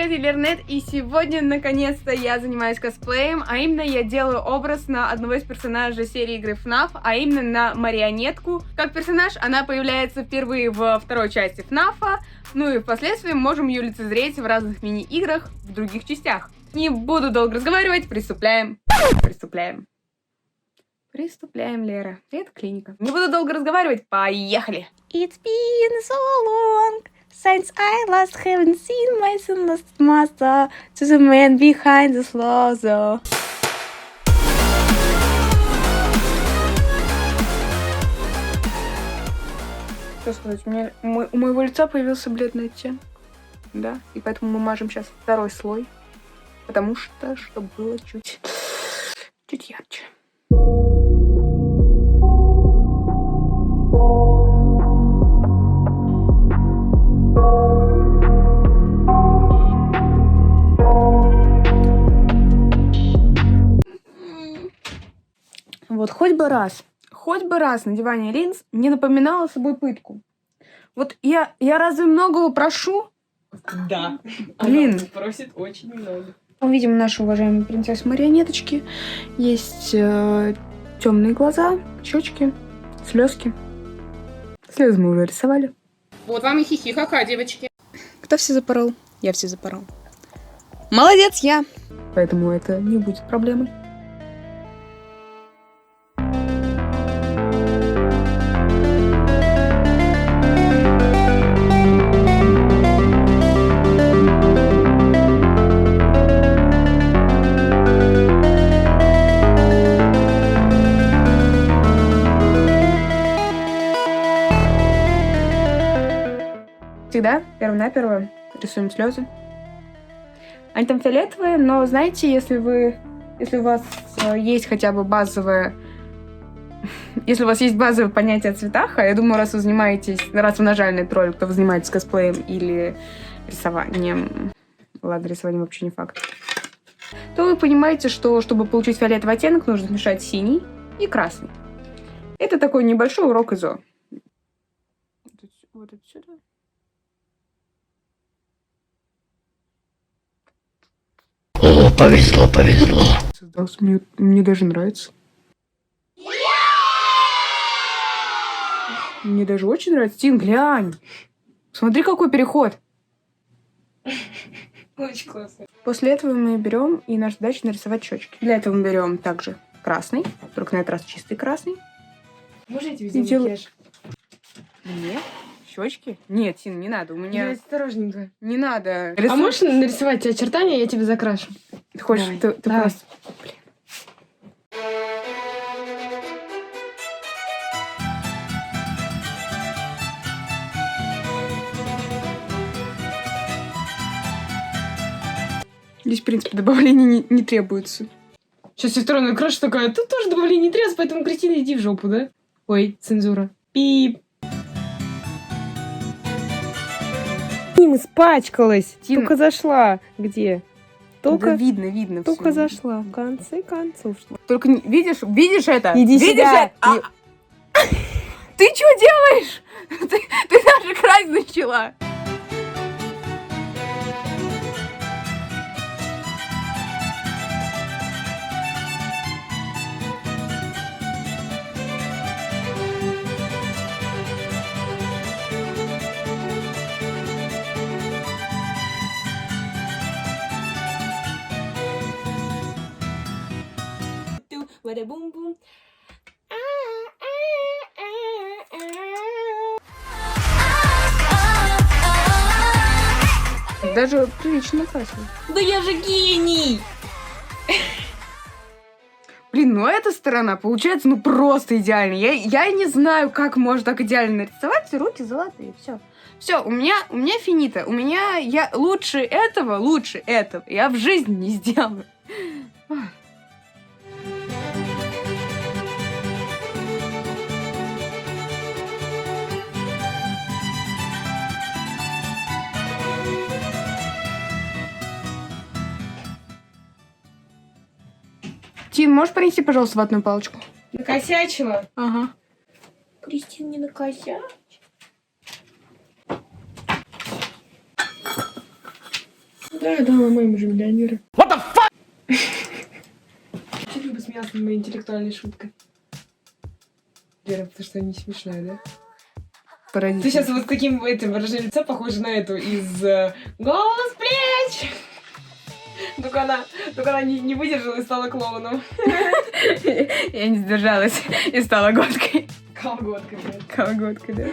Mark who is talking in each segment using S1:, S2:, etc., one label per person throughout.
S1: привет, я Лернет, и сегодня наконец-то я занимаюсь косплеем, а именно я делаю образ на одного из персонажей серии игры FNAF, а именно на марионетку. Как персонаж она появляется впервые во второй части FNAF, ну и впоследствии можем ее лицезреть в разных мини-играх в других частях. Не буду долго разговаривать, приступаем, Лера. Это клиника. Не буду долго разговаривать, поехали!
S2: It's been so long since I last haven't seen my sinless master to the man behind the slaughter.
S1: Что сказать, у моего лица появился бледный оттенок. Да, и поэтому мы мажем сейчас второй слой, потому что, чтобы было чуть ярче. Вот хоть бы раз надевание линз не напоминало собой пытку. Вот я разве многого прошу?
S3: Да.
S1: Блин.
S3: Она просит очень много.
S1: Увидим наши уважаемые принцессы-марионеточки. Есть темные глаза, щечки, слезки. Слезы мы уже рисовали.
S3: Вот вам и хихи-ха-ха, девочки.
S2: Кто все запорол? Я все запорол. Молодец, я!
S1: Поэтому это не будет проблемой. Всегда перво-наперво рисуем слезы. Они там фиолетовые, но знаете, если у вас есть хотя бы базовое... Если у вас есть базовое понятие о цветах, а я думаю, раз вы нажальный тролль, кто вы занимаетесь косплеем или рисованием... Ладно, рисованием вообще не факт. То вы понимаете, что чтобы получить фиолетовый оттенок, нужно смешать синий и красный. Это такой небольшой урок ИЗО. Вот отсюда.
S4: О, повезло.
S1: Создался, мне даже нравится. Мне даже очень нравится. Тин, глянь. Смотри, какой переход.
S3: Очень классно.
S1: После этого мы берем, и наша задача нарисовать щечки. Для этого мы берем также красный, только на этот раз чистый красный.
S3: Можно я тебе
S1: И
S3: сделаю макияж?
S1: Нет, щечки? Нет, Тин, не надо. У меня
S3: Я осторожненько.
S1: не надо.
S3: А можешь нарисовать очертания, я тебе закрашу?
S1: Ты хочешь,
S3: Давай.
S1: ты
S3: Давай.
S1: просто... Блин. Здесь, в принципе, добавления не требуется.
S3: Сейчас я вторую накрашу такая, тут тоже добавление не требуется, поэтому, Кристина, иди в жопу, да? Ой, цензура. Пип. Им испачкалась.
S1: Тин.
S3: Только зашла. Где?
S1: Да
S3: Только,
S1: видно
S3: только
S1: всё.
S3: зашла. В конце концов.
S1: Только видишь это?
S3: Иди
S1: видишь
S3: сюда.
S1: это? Ты что делаешь? Ты даже красть начала.
S3: Бум-бум.
S1: Даже прилично красиво.
S3: Да я же гений!
S1: Блин, ну эта сторона получается просто идеально. Я не знаю, как можно так идеально нарисовать. Руки золотые, все, у меня финита. Я лучше этого я в жизни не сделаю. Тин, можешь принести, пожалуйста, ватную палочку?
S3: Накосячила?
S1: Ага.
S3: Кристина не накосячила. Да, мы же миллионеры. What the fuck? Я люблю смеяться над моей интеллектуальной шуткой. Вера, потому что не смешная, да?
S1: Паразит.
S3: Ты сейчас вот таким этим выражением лица похожа на эту из «Голос плеч». Только она не выдержала и стала клоуном.
S1: Я не сдержалась и стала годкой.
S3: Колготкой, да.
S1: Колготкой, да.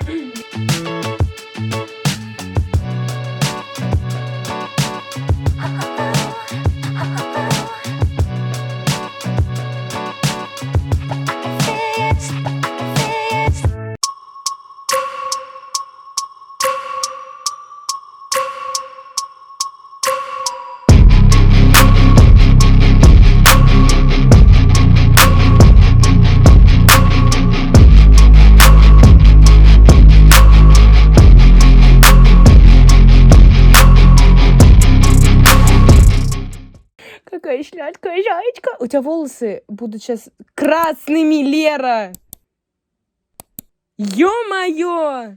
S3: Какая сладкая зайчка. У тебя волосы будут сейчас красными, Лера. Ё-моё!